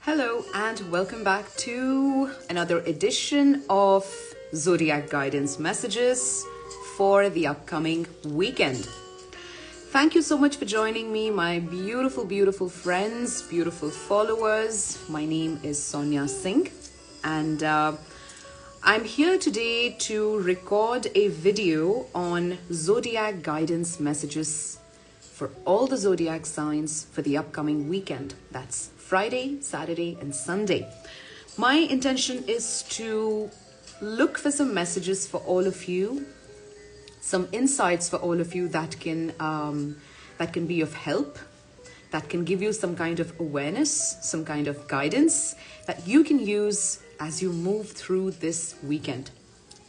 Hello and welcome back to another edition of Zodiac Guidance Messages for the upcoming weekend. Thank you so much for joining me, my beautiful, beautiful friends, beautiful followers. My name is Sonia Singh and I'm here today to record a video on Zodiac Guidance Messages for all the Zodiac signs for the upcoming weekend. That's Friday, Saturday, and Sunday. My intention is to look for some messages for all of you, some insights for all of you that can be of help, that can give you some kind of awareness, some kind of guidance that you can use as you move through this weekend,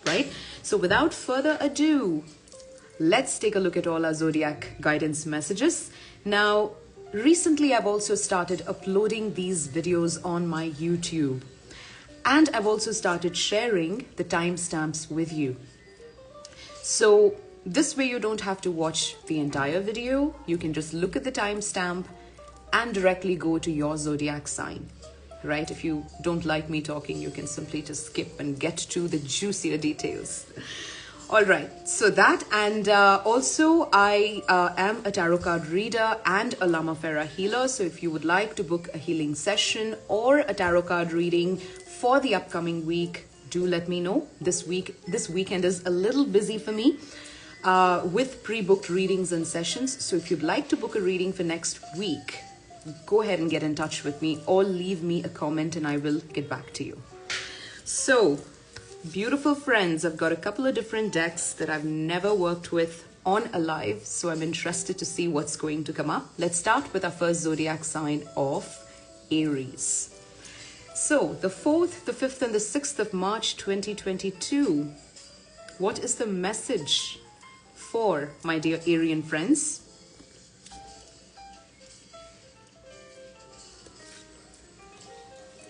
right? So without further ado, let's take a look at all our Zodiac guidance messages. Now, recently, I've also started uploading these videos on my YouTube, and I've also started sharing the timestamps with you. So this way you don't have to watch the entire video. You can just look at the timestamp and directly go to your Zodiac sign, right? If you don't like me talking, you can simply just skip and get to the juicier details. All right, so that, and also I am a tarot card reader and a Lama Fera healer. So if you would like to book a healing session or a tarot card reading for the upcoming week, do let me know. This weekend is a little busy for me with pre-booked readings and sessions. So if you'd like to book a reading for next week, go ahead and get in touch with me or leave me a comment and I will get back to you. So, beautiful friends, I've got a couple of different decks that I've never worked with on a live, so I'm interested to see what's going to come up. Let's start with our first Zodiac sign of Aries. So, the 4th, the 5th, and the 6th of March 2022. What is the message for my dear Arian friends?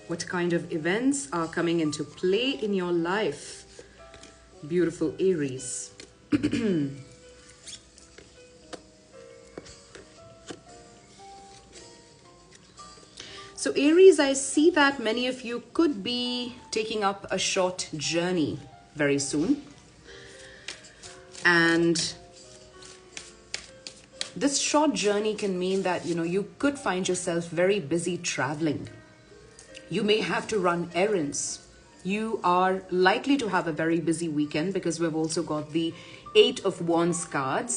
What kind of events are coming into play in your life, beautiful Aries? So Aries, I see that many of you could be taking up a short journey very soon. And this short journey can mean that, you could find yourself very busy traveling. You may have to run errands. You are likely to have a very busy weekend because we've also got the 8 of Wands card.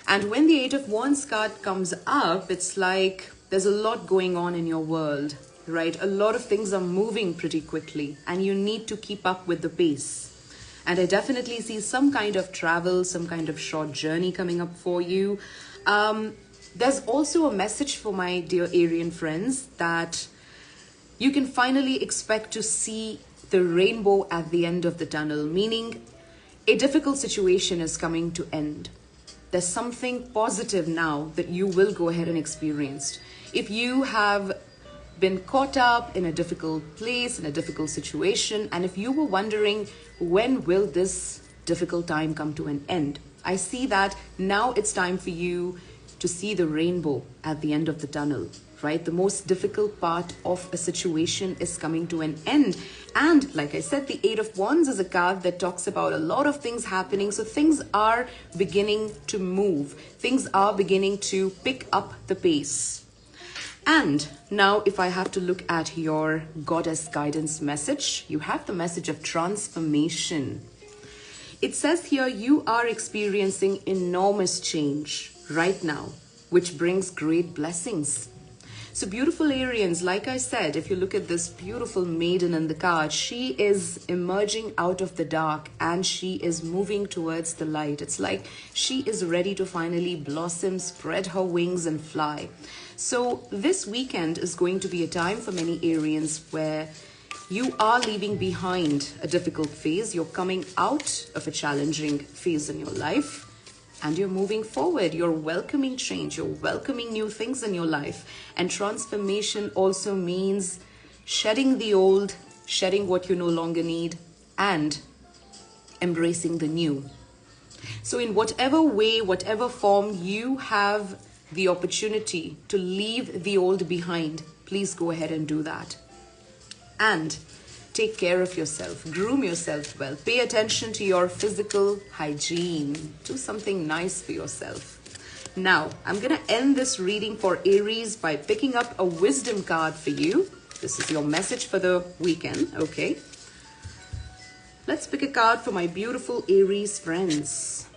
And when the 8 of Wands card comes up, it's like there's a lot going on in your world, right? A lot of things are moving pretty quickly and you need to keep up with the pace. And I definitely see some kind of travel, some kind of short journey coming up for you. There's also a message for my dear Arian friends that you can finally expect to see the rainbow at the end of the tunnel, meaning a difficult situation is coming to end. There's something positive now that you will go ahead and experience. If you have been caught up in a difficult place, in a difficult situation, and if you were wondering, when will this difficult time come to an end? I see that now it's time for you to see the rainbow at the end of the tunnel. Right? The most difficult part of a situation is coming to an end. And like I said, the 8 of Wands is a card that talks about a lot of things happening. So things are beginning to move. Things are beginning to pick up the pace. And now if I have to look at your goddess guidance message, you have the message of transformation. It says here you are experiencing enormous change right now, which brings great blessings. So beautiful Arians, like I said, if you look at this beautiful maiden in the card, she is emerging out of the dark and she is moving towards the light. It's like she is ready to finally blossom, spread her wings and fly. So this weekend is going to be a time for many Arians where you are leaving behind a difficult phase. You're coming out of a challenging phase in your life. And you're moving forward, you're welcoming change, you're welcoming new things in your life. And transformation also means shedding the old, shedding what you no longer need, and embracing the new. So in whatever way, whatever form you have the opportunity to leave the old behind, please go ahead and do that. And take care of yourself, groom yourself well, pay attention to your physical hygiene, do something nice for yourself. Now, I'm going to end this reading for Aries by picking up a wisdom card for you. This is your message for the weekend, okay? Let's pick a card for my beautiful Aries friends.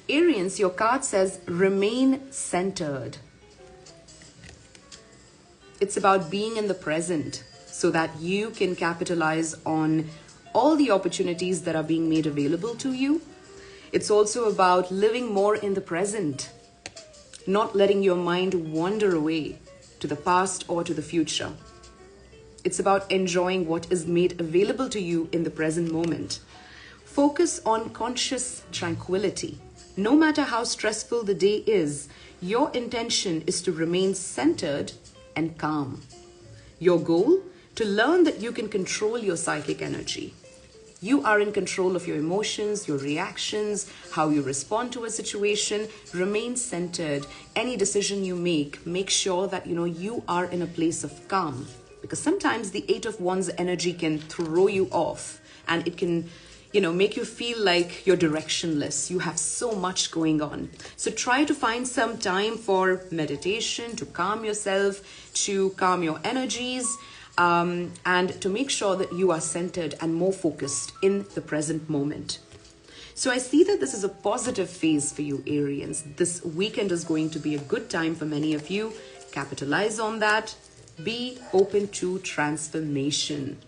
Aries, your card says, remain centered. It's about being in the present so that you can capitalize on all the opportunities that are being made available to you. It's also about living more in the present, not letting your mind wander away to the past or to the future. It's about enjoying what is made available to you in the present moment. Focus on conscious tranquility. No matter how stressful the day is, your intention is to remain centered and calm. Your goal? To learn that you can control your psychic energy. You are in control of your emotions, your reactions, how you respond to a situation. Remain centered. Any decision you make sure that you are in a place of calm. Because sometimes the 8 of Wands energy can throw you off, and it can make you feel like you're directionless. You have so much going on. So try to find some time for meditation, to calm yourself, to calm your energies, and to make sure that you are centered and more focused in the present moment. So I see that this is a positive phase for you, Aries. This weekend is going to be a good time for many of you. Capitalize on that. Be open to transformation.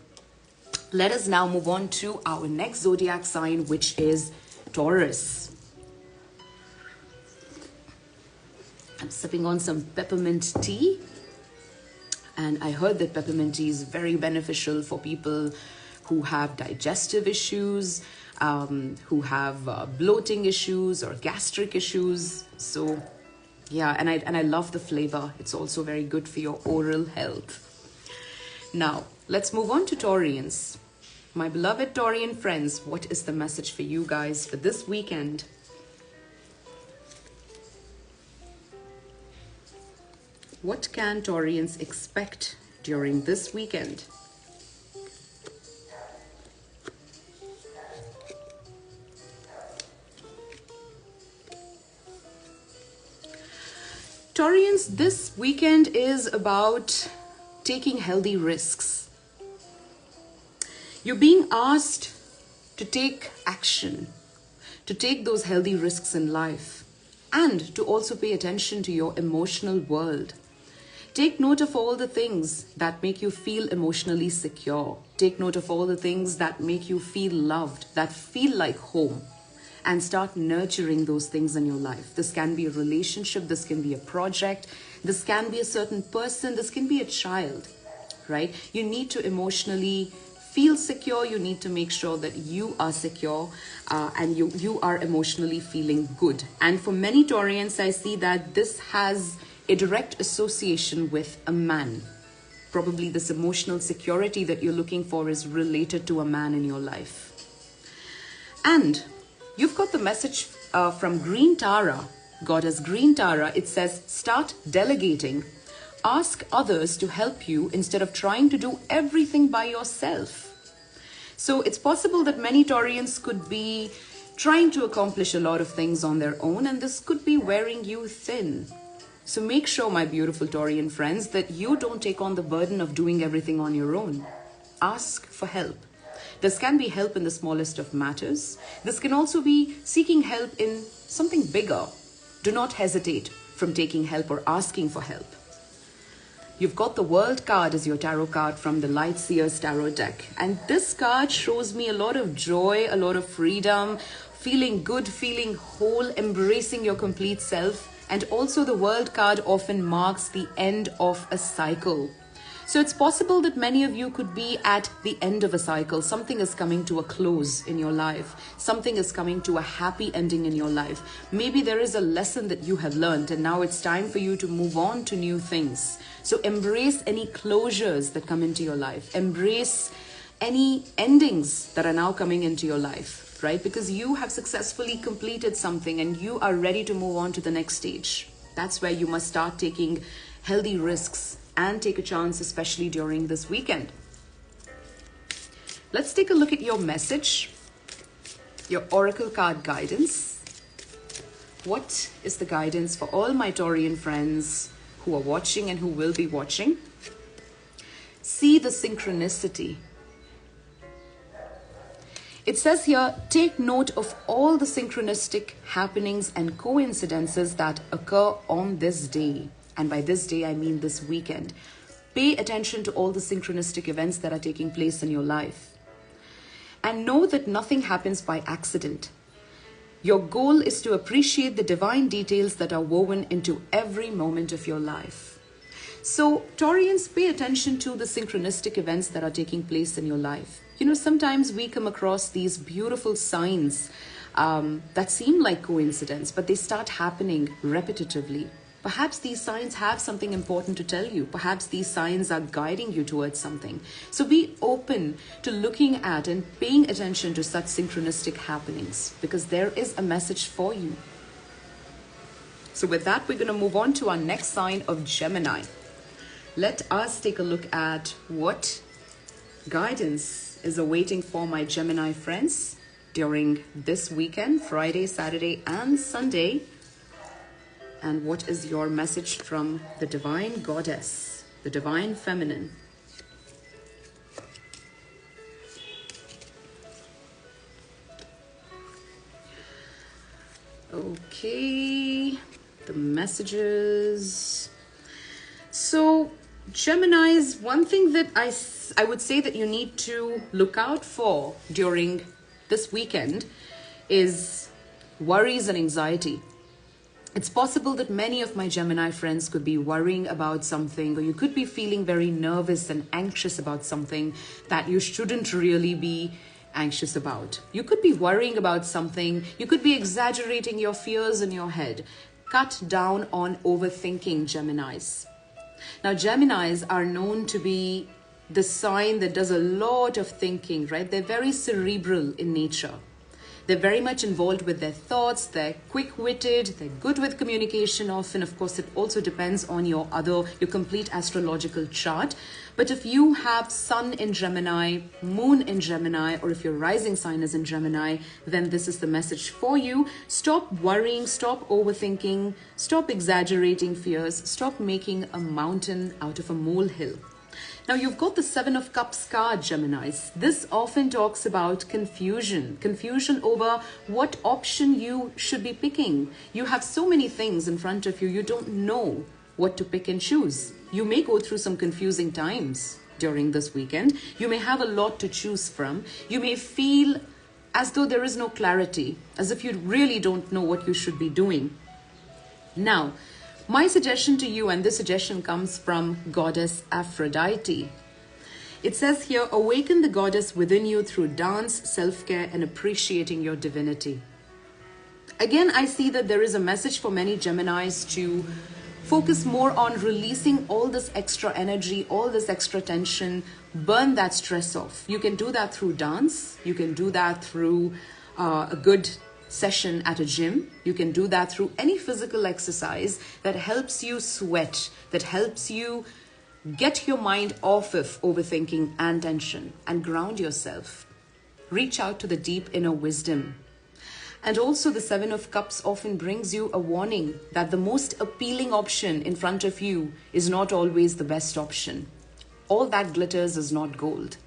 Let us now move on to our next zodiac sign, which is Taurus. I'm sipping on some peppermint tea. And I heard that peppermint tea is very beneficial for people who have digestive issues, who have bloating issues or gastric issues. So yeah, and I love the flavor. It's also very good for your oral health. Now, let's move on to Taurians. My beloved Taurian friends, what is the message for you guys for this weekend? What can Taurians expect during this weekend? Taurians, this weekend is about taking healthy risks. You're being asked to take action, to take those healthy risks in life, and to also pay attention to your emotional world. Take note of all the things that make you feel emotionally secure. Take note of all the things that make you feel loved, that feel like home, and start nurturing those things in your life. This can be a relationship, this can be a project, this can be a certain person, this can be a child, right? You need to emotionally feel secure. You need to make sure that you are secure and you are emotionally feeling good. And for many Taurians, I see that this has a direct association with a man. Probably this emotional security that you're looking for is related to a man in your life. And you've got the message from Green Tara, goddess Green Tara. It says, start delegating. Ask others to help you instead of trying to do everything by yourself. So it's possible that many Taurians could be trying to accomplish a lot of things on their own, and this could be wearing you thin. So make sure, my beautiful Taurian friends, that you don't take on the burden of doing everything on your own. Ask for help. This can be help in the smallest of matters. This can also be seeking help in something bigger. Do not hesitate from taking help or asking for help. You've got the World card as your tarot card from the Light Seers Tarot deck. And this card shows me a lot of joy, a lot of freedom, feeling good, feeling whole, embracing your complete self. And also the World card often marks the end of a cycle. So it's possible that many of you could be at the end of a cycle. Something is coming to a close in your life. Something is coming to a happy ending in your life. Maybe there is a lesson that you have learned and now it's time for you to move on to new things. So embrace any closures that come into your life. Embrace any endings that are now coming into your life, right? Because you have successfully completed something and you are ready to move on to the next stage. That's where you must start taking healthy risks and take a chance, especially during this weekend. Let's take a look at your message, your oracle card guidance. What is the guidance for all my Taurian friends who are watching and who will be watching? See the synchronicity. It says here, take note of all the synchronistic happenings and coincidences that occur on this day. And by this day, I mean this weekend. Pay attention to all the synchronistic events that are taking place in your life. And know that nothing happens by accident. Your goal is to appreciate the divine details that are woven into every moment of your life. So, Taurians, pay attention to the synchronistic events that are taking place in your life. You know, sometimes we come across these beautiful signs that seem like coincidence, but they start happening repetitively. Perhaps these signs have something important to tell you. Perhaps these signs are guiding you towards something. So be open to looking at and paying attention to such synchronistic happenings, because there is a message for you. So with that, we're going to move on to our next sign of Gemini. Let us take a look at what guidance is awaiting for my Gemini friends during this weekend, Friday, Saturday, and Sunday. And what is your message from the Divine Goddess, the Divine Feminine? Okay, the messages. So, Geminis, one thing that I would say that you need to look out for during this weekend is worries and anxiety. It's possible that many of my Gemini friends could be worrying about something, or you could be feeling very nervous and anxious about something that you shouldn't really be anxious about. You could be worrying about something. You could be exaggerating your fears in your head. Cut down on overthinking, Geminis. Now, Geminis are known to be the sign that does a lot of thinking, right? They're very cerebral in nature. They're very much involved with their thoughts. They're quick-witted. They're good with communication often. Of course, it also depends on your complete astrological chart. But if you have Sun in Gemini, Moon in Gemini, or if your rising sign is in Gemini, then this is the message for you. Stop worrying, stop overthinking, stop exaggerating fears, stop making a mountain out of a molehill. Now, you've got the Seven of Cups card, Geminis. This often talks about confusion over what option you should be picking. You have so many things in front of you, you don't know what to pick and choose. You may go through some confusing times during this weekend. You may have a lot to choose from. You may feel as though there is no clarity, as if you really don't know what you should be doing. Now, my suggestion to you, and this suggestion comes from Goddess Aphrodite. It says here, awaken the goddess within you through dance, self-care, and appreciating your divinity. Again, I see that there is a message for many Geminis to focus more on releasing all this extra energy, all this extra tension, burn that stress off. You can do that through dance. You can do that through a good session at a gym. You can do that through any physical exercise that helps you sweat, that helps you get your mind off of overthinking and tension and ground yourself. Reach out to the deep inner wisdom. And also the Seven of Cups often brings you a warning that the most appealing option in front of you is not always the best option. All that glitters is not gold.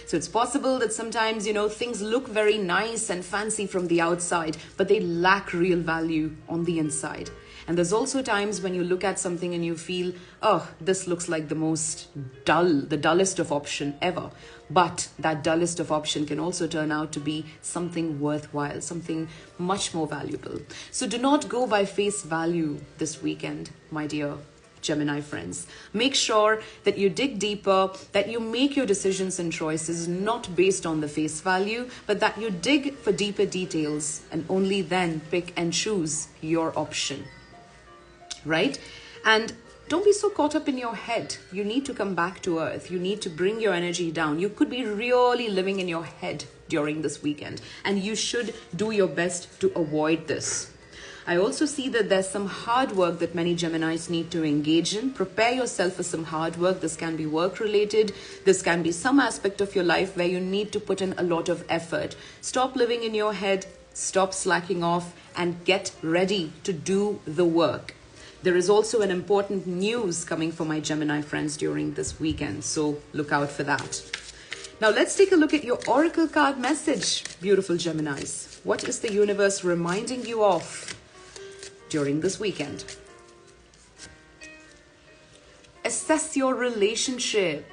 So it's possible that sometimes, things look very nice and fancy from the outside, but they lack real value on the inside. And there's also times when you look at something and you feel, oh, this looks like the dullest of option ever. But that dullest of option can also turn out to be something worthwhile, something much more valuable. So do not go by face value this weekend, my dear Gemini friends. Make sure that you dig deeper, that you make your decisions and choices not based on the face value, but that you dig for deeper details and only then pick and choose your option. Right? And don't be so caught up in your head. You need to come back to earth. You need to bring your energy down. You could be really living in your head during this weekend, and you should do your best to avoid this. I also see that there's some hard work that many Geminis need to engage in. Prepare yourself for some hard work. This can be work related. This can be some aspect of your life where you need to put in a lot of effort. Stop living in your head, stop slacking off, and get ready to do the work. There is also an important news coming for my Gemini friends during this weekend, so look out for that. Now let's take a look at your oracle card message, beautiful Geminis. What is the universe reminding you of during this weekend? Assess your relationship.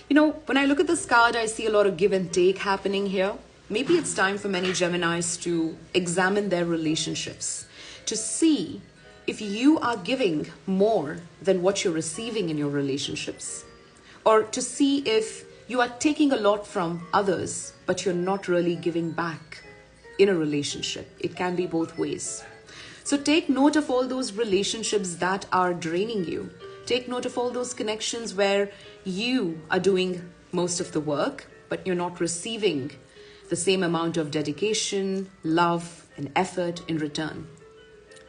You know, when I look at this card, I see a lot of give and take happening here. Maybe it's time for many Geminis to examine their relationships, to see if you are giving more than what you're receiving in your relationships, or to see if you are taking a lot from others, but you're not really giving back in a relationship. It can be both ways. So take note of all those relationships that are draining you. Take note of all those connections where you are doing most of the work, but you're not receiving the same amount of dedication, love, and effort in return,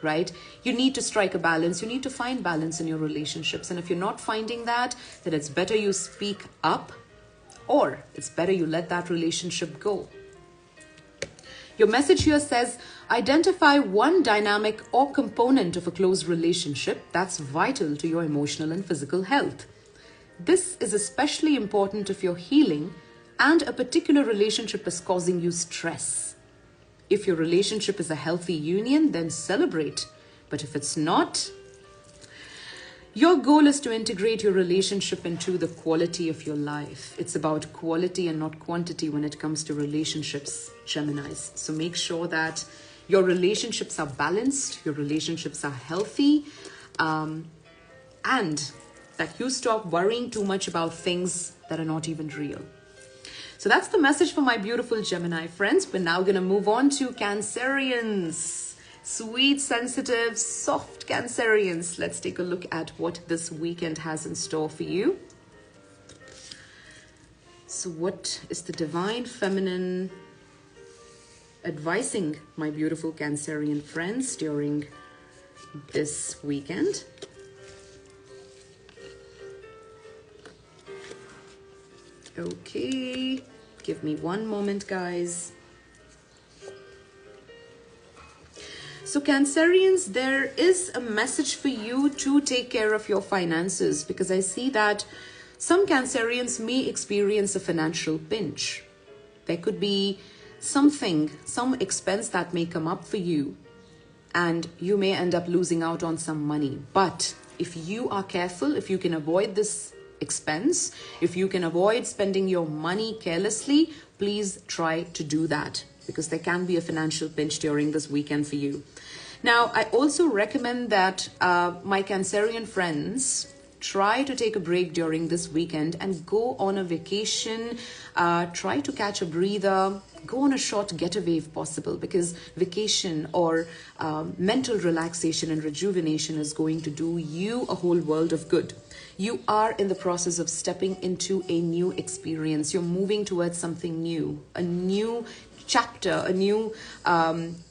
right? You need to strike a balance. You need to find balance in your relationships. And if you're not finding that, then it's better you speak up, or it's better you let that relationship go. Your message here says, identify one dynamic or component of a close relationship that's vital to your emotional and physical health. This is especially important if you're healing and a particular relationship is causing you stress. If your relationship is a healthy union, then celebrate. But if it's not, your goal is to integrate your relationship into the quality of your life. It's about quality and not quantity when it comes to relationships, Geminis. So make sure that your relationships are balanced, your relationships are healthy, and that you stop worrying too much about things that are not even real. So that's the message for my beautiful Gemini friends. We're now going to move on to Cancerians. Sweet, sensitive, soft Cancerians. Let's take a look at what this weekend has in store for you. So what is the Divine Feminine advising my beautiful Cancerian friends during this weekend? Okay, give me one moment, guys. So Cancerians, there is a message for you to take care of your finances, because I see that some Cancerians may experience a financial pinch. There could be some expense that may come up for you, and you may end up losing out on some money. But if you are careful, if you can avoid this expense, if you can avoid spending your money carelessly, please try to do that, because there can be a financial pinch during this weekend for you. Now, I also recommend that my Cancerian friends try to take a break during this weekend and go on a vacation, try to catch a breather, go on a short getaway if possible, because vacation or mental relaxation and rejuvenation is going to do you a whole world of good. You are in the process of stepping into a new experience. You're moving towards something new, a new chapter,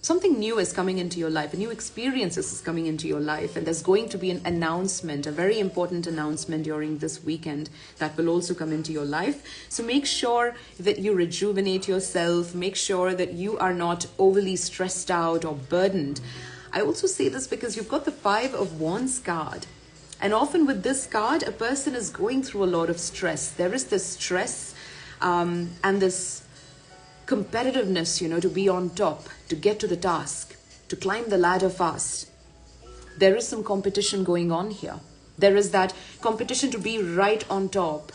something new is coming into your life, a new experience is coming into your life, and there's going to be an announcement, a very important announcement during this weekend that will also come into your life. So make sure that you rejuvenate yourself, make sure that you are not overly stressed out or burdened. I also say this because you've got the 5 of Wands card, and often with this card, a person is going through a lot of stress. There is this stress and this competitiveness, to be on top, to get to the task, to climb the ladder fast. There is some competition going on here. There is that competition to be right on top,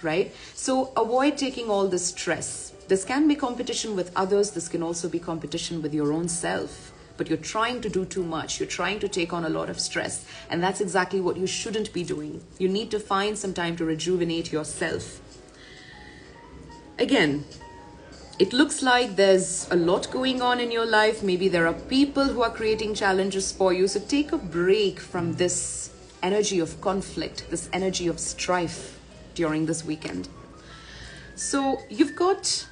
right? So avoid taking all this stress. This can be competition with others. This can also be competition with your own self. But you're trying to do too much. You're trying to take on a lot of stress. And that's exactly what you shouldn't be doing. You need to find some time to rejuvenate yourself. Again, it looks like there's a lot going on in your life. Maybe there are people who are creating challenges for you. So take a break from this energy of conflict, this energy of strife during this weekend. So you've got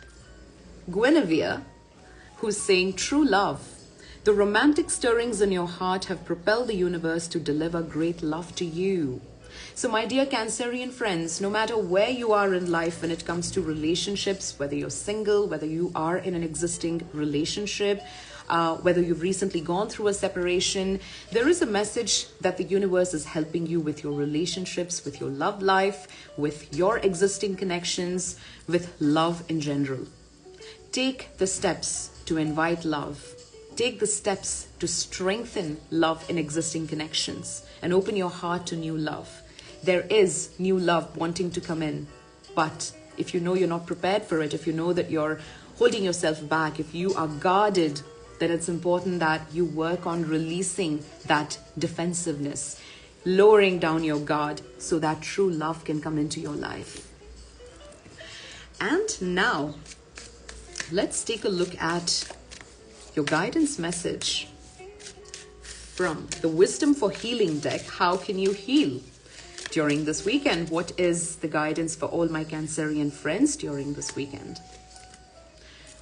Guinevere, who's saying true love. The romantic stirrings in your heart have propelled the universe to deliver great love to you. So my dear Cancerian friends, no matter where you are in life when it comes to relationships, whether you're single, whether you are in an existing relationship, whether you've recently gone through a separation, there is a message that the universe is helping you with your relationships, with your love life, with your existing connections, with love in general. Take the steps to invite love. Take the steps to strengthen love in existing connections and open your heart to new love. There is new love wanting to come in, but if you know you're not prepared for it, if you know that you're holding yourself back, if you are guarded, then it's important that you work on releasing that defensiveness, lowering down your guard so that true love can come into your life. And now, let's take a look at your guidance message from the Wisdom for Healing deck. How can you heal during this weekend? What is the guidance for all my Cancerian friends during this weekend?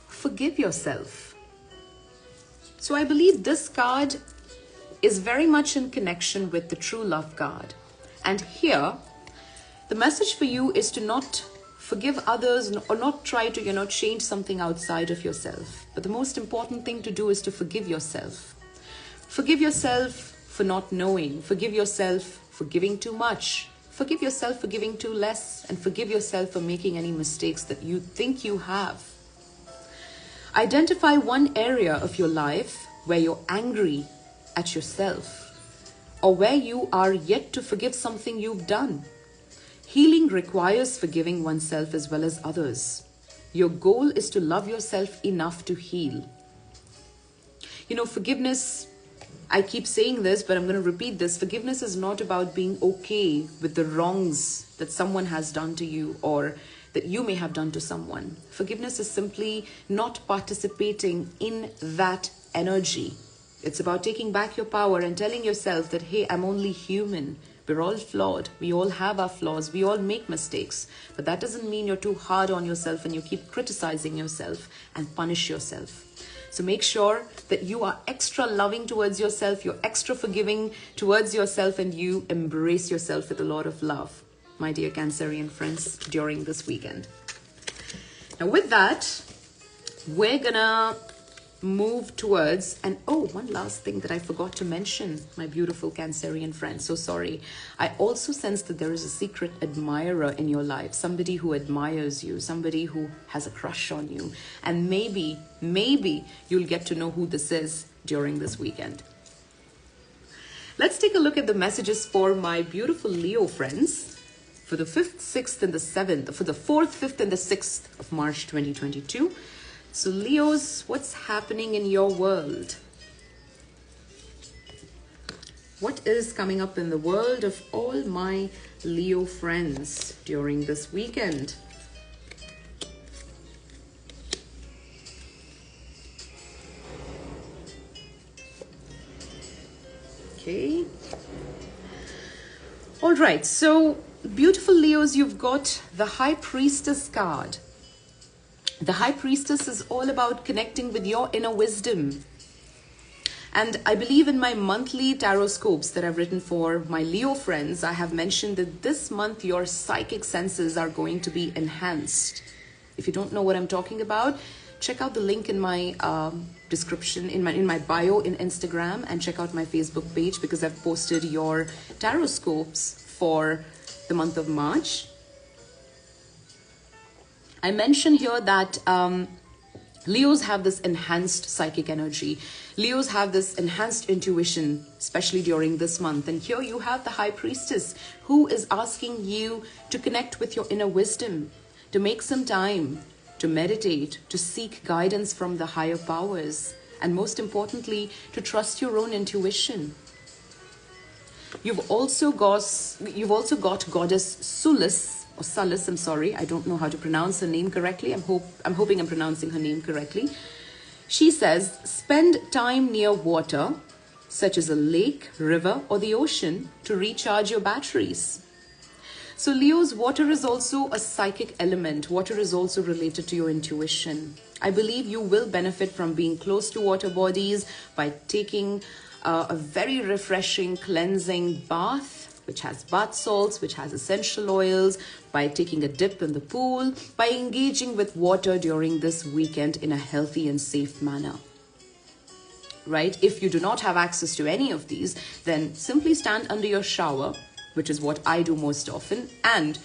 Forgive yourself. So I believe this card is very much in connection with the true love card. And here, the message for you is to not forgive others or not try to, change something outside of yourself. But the most important thing to do is to forgive yourself. Forgive yourself for not knowing. Forgive yourself for giving too much. Forgive yourself for giving too less. And forgive yourself for making any mistakes that you think you have. Identify one area of your life where you're angry at yourself or where you are yet to forgive something you've done. Healing requires forgiving oneself as well as others. Your goal is to love yourself enough to heal. Forgiveness, I keep saying this, but I'm going to repeat this. Forgiveness is not about being okay with the wrongs that someone has done to you or that you may have done to someone. Forgiveness is simply not participating in that energy. It's about taking back your power and telling yourself that, hey, I'm only human. We're all flawed. We all have our flaws. We all make mistakes. But that doesn't mean you're too hard on yourself and you keep criticizing yourself and punish yourself. So make sure that you are extra loving towards yourself, you're extra forgiving towards yourself, and you embrace yourself with a lot of love, my dear Cancerian friends, during this weekend. Now with that, we're gonna move towards, and one last thing that I forgot to mention, my beautiful Cancerian friends, so sorry. I also sense that there is a secret admirer in your life, somebody who admires you, somebody who has a crush on you, and maybe you'll get to know who this is during this weekend. Let's take a look at the messages for my beautiful Leo friends for the 5th, 6th, and the 7th, for the 4th, 5th, and the 6th of March 2022. So Leos, what's happening in your world? What is coming up in the world of all my Leo friends during this weekend? Okay. All right. So beautiful Leos, you've got the High Priestess card. The High Priestess is all about connecting with your inner wisdom. And I believe in my monthly tarot scopes that I've written for my Leo friends, I have mentioned that this month your psychic senses are going to be enhanced. If you don't know what I'm talking about, check out the link in my description, in my bio in Instagram, and check out my Facebook page because I've posted your tarot scopes for the month of March. I mentioned here that Leos have this enhanced psychic energy. Leos have this enhanced intuition, especially during this month. And here you have the High Priestess who is asking you to connect with your inner wisdom, to make some time, to meditate, to seek guidance from the higher powers, and most importantly, to trust your own intuition. You've also got Goddess Sulis, I'm sorry, I don't know how to pronounce her name correctly. I'm hoping I'm pronouncing her name correctly. She says, spend time near water, such as a lake, river, or the ocean, to recharge your batteries. So Leos, water is also a psychic element. Water is also related to your intuition. I believe you will benefit from being close to water bodies by taking a very refreshing cleansing bath, which has bath salts, which has essential oils, by taking a dip in the pool, by engaging with water during this weekend in a healthy and safe manner. Right? If you do not have access to any of these, then simply stand under your shower, which is what I do most often. And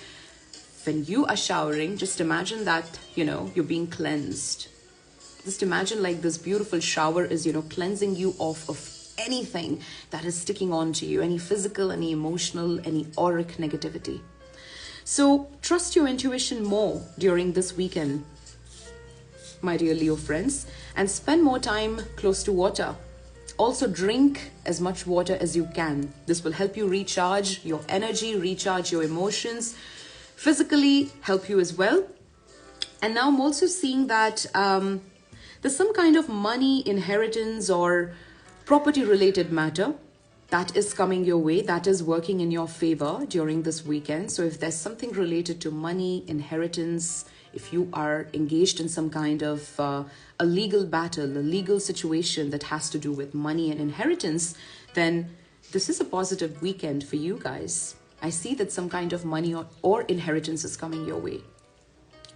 when you are showering, just imagine that, you're being cleansed. Just imagine like this beautiful shower is, cleansing you off of anything that is sticking on to you, any physical, any emotional, any auric negativity. So trust your intuition more during this weekend, my dear Leo friends, and spend more time close to water. Also drink as much water as you can. This will help you recharge your energy, recharge your emotions, physically help you as well. And now I'm also seeing that there's some kind of money, inheritance, or property related matter that is coming your way, that is working in your favor during this weekend. So if there's something related to money, inheritance, if you are engaged in some kind of a legal battle, a legal situation that has to do with money and inheritance, then this is a positive weekend for you guys. I see that some kind of money or inheritance is coming your way.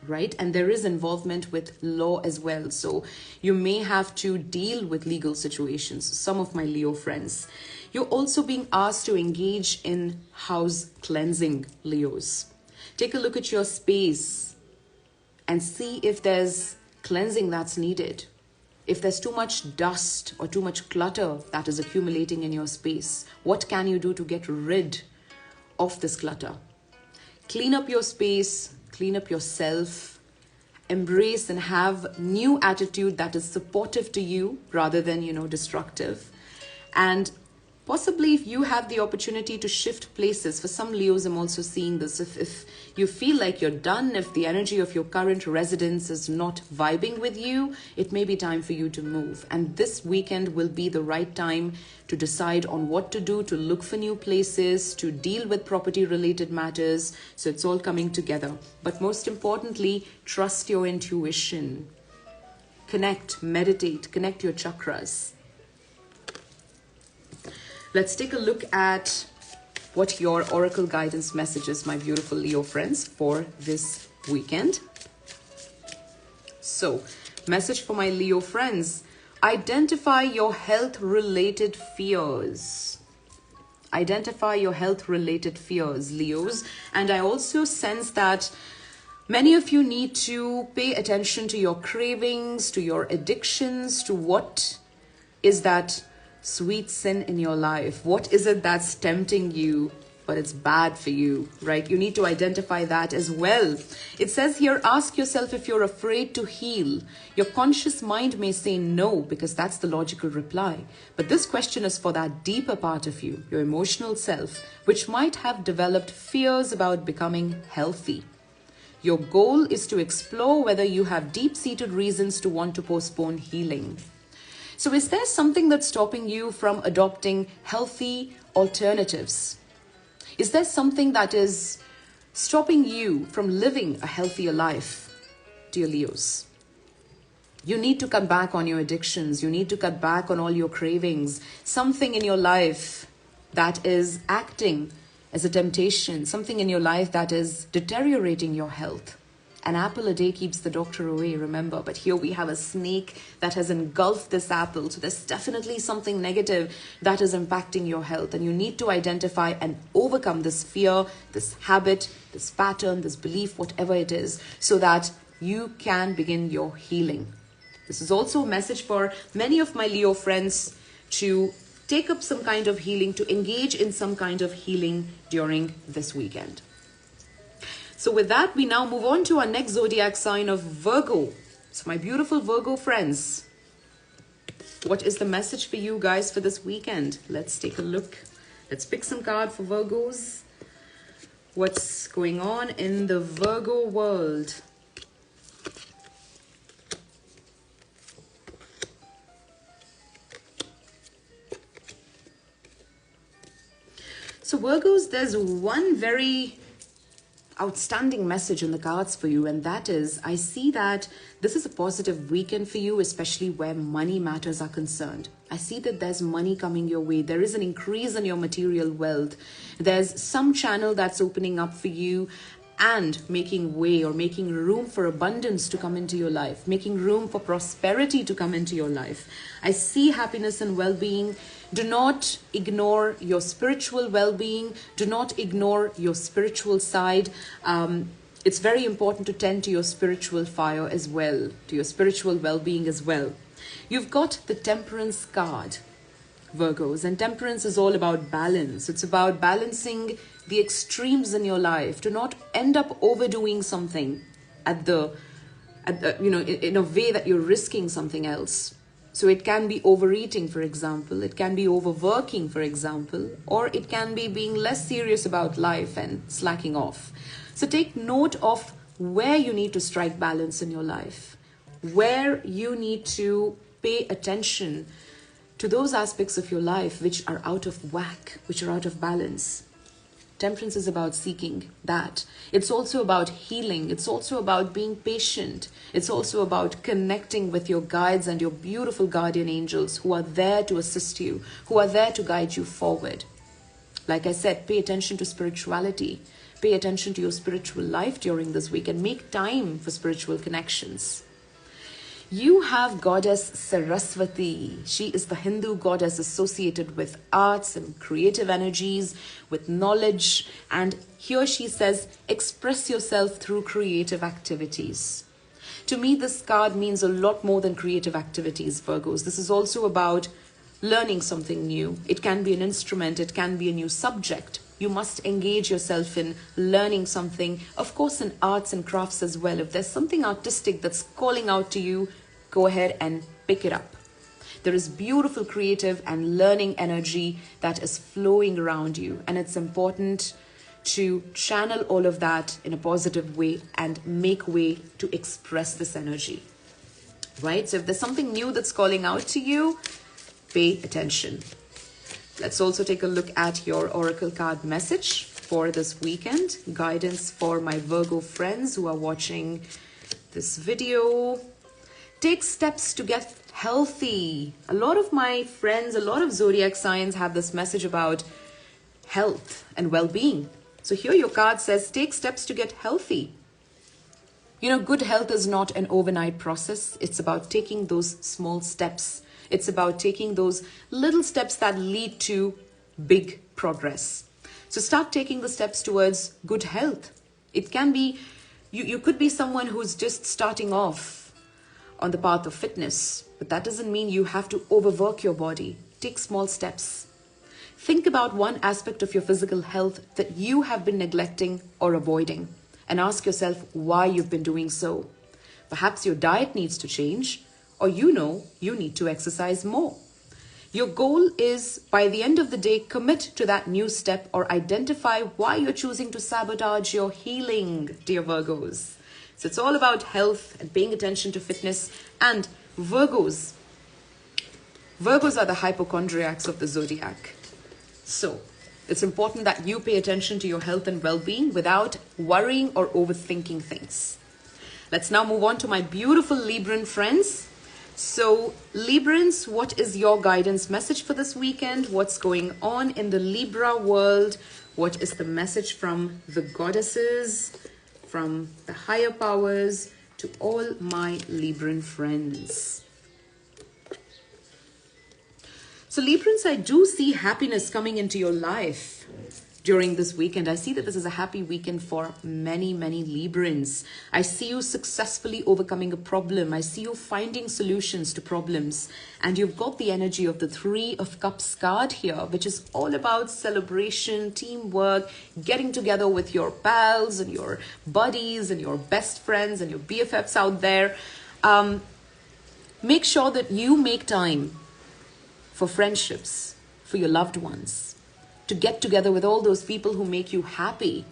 Right? And there is involvement with law as well. So you may have to deal with legal situations. Some of my Leo friends, you're also being asked to engage in house cleansing, Leos. Take a look at your space and see if there's cleansing that's needed. If there's too much dust or too much clutter that is accumulating in your space, what can you do to get rid of this clutter? Clean up your space, clean up yourself, embrace and have new attitude that is supportive to you rather than, destructive. And possibly if you have the opportunity to shift places, for some Leos, I'm also seeing this. If you feel like you're done, if the energy of your current residence is not vibing with you, it may be time for you to move. And this weekend will be the right time to decide on what to do, to look for new places, to deal with property related matters. So it's all coming together. But most importantly, trust your intuition. Connect, meditate, connect your chakras. Let's take a look at what your oracle guidance message is, my beautiful Leo friends, for this weekend. So, message for my Leo friends: identify your health-related fears. Identify your health-related fears, Leos. And I also sense that many of you need to pay attention to your cravings, to your addictions, to what is that sweet sin in your life. What is it that's tempting you, but it's bad for you, right? You need to identify that as well. It says here, ask yourself if you're afraid to heal. Your conscious mind may say no, because that's the logical reply. But this question is for that deeper part of you, your emotional self, which might have developed fears about becoming healthy. Your goal is to explore whether you have deep-seated reasons to want to postpone healing. So is there something that's stopping you from adopting healthy alternatives? Is there something that is stopping you from living a healthier life, dear Leos? You need to cut back on your addictions. You need to cut back on all your cravings. Something in your life that is acting as a temptation, something in your life that is deteriorating your health. An apple a day keeps the doctor away, remember. But here we have a snake that has engulfed this apple. So there's definitely something negative that is impacting your health. And you need to identify and overcome this fear, this habit, this pattern, this belief, whatever it is, so that you can begin your healing. This is also a message for many of my Leo friends to take up some kind of healing, to engage in some kind of healing during this weekend. So with that, we now move on to our next zodiac sign of Virgo. So my beautiful Virgo friends, what is the message for you guys for this weekend? Let's take a look. Let's pick some card for Virgos. What's going on in the Virgo world? So Virgos, there's one very outstanding message in the cards for you, and that is, I see that this is a positive weekend for you, especially where money matters are concerned. I see that there's money coming your way. There is an increase in your material wealth. There's some channel that's opening up for you and making way or making room for abundance to come into your life, making room for prosperity to come into your life. I see happiness and well-being. Do not ignore your spiritual well-being. Do not ignore your spiritual side. It's very important to tend to your spiritual fire as well, to your spiritual well-being as well. You've got the Temperance card, Virgos, and Temperance is all about balance. It's about balancing the extremes in your life. Do not end up overdoing something in a way that you're risking something else. So it can be overeating, for example. It can be overworking, for example, or it can be being less serious about life and slacking off. So take note of where you need to strike balance in your life, where you need to pay attention to those aspects of your life which are out of whack, which are out of balance. Temperance is about seeking that. It's also about healing. It's also about being patient. It's also about connecting with your guides and your beautiful guardian angels who are there to assist you, who are there to guide you forward. Like I said, pay attention to spirituality. Pay attention to your spiritual life during this week and make time for spiritual connections. You have goddess Saraswati. She is the Hindu goddess associated with arts and creative energies, with knowledge. And here she says, express yourself through creative activities. To me, this card means a lot more than creative activities, Virgos. This is also about learning something new. It can be an instrument. It can be a new subject. You must engage yourself in learning something, of course, in arts and crafts as well. If there's something artistic that's calling out to you, go ahead and pick it up. There is beautiful creative and learning energy that is flowing around you, and it's important to channel all of that in a positive way and make way to express this energy, right? So if there's something new that's calling out to you, pay attention. Let's also take a look at your oracle card message for this weekend. Guidance for my Virgo friends who are watching this video. Take steps to get healthy. A lot of my friends, a lot of zodiac signs have this message about health and well-being. So here your card says, take steps to get healthy. You know, good health is not an overnight process. It's about taking those small steps. It's about taking those little steps that lead to big progress. So start taking the steps towards good health. It can be, you could be someone who's just starting off on the path of fitness, but that doesn't mean you have to overwork your body. Take small steps. Think about one aspect of your physical health that you have been neglecting or avoiding, and ask yourself why you've been doing so. Perhaps your diet needs to change, or you need to exercise more. Your goal is, by the end of the day, commit to that new step or identify why you're choosing to sabotage your healing, dear Virgos. So it's all about health and paying attention to fitness. And Virgos are the hypochondriacs of the zodiac. So it's important that you pay attention to your health and well-being without worrying or overthinking things. Let's now move on to my beautiful Libran friends. So Librans, what is your guidance message for this weekend? What's going on in the Libra world? What is the message from the goddesses, from the higher powers, to all my Libran friends? So Librans, I do see happiness coming into your life during this weekend. I see that this is a happy weekend for many, many Librans. I see you successfully overcoming a problem. I see you finding solutions to problems. And you've got the energy of the Three of Cups card here, which is all about celebration, teamwork, getting together with your pals and your buddies and your best friends and your BFFs out there. Make sure that you make time for friendships, for your loved ones, to get together with all those people who make you happy.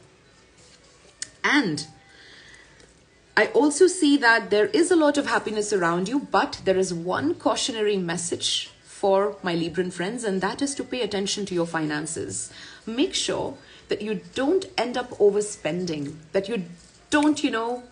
And I also see that there is a lot of happiness around you, but there is one cautionary message for my Libran friends, and that is to pay attention to your finances. Make sure that you don't end up overspending, that you don't,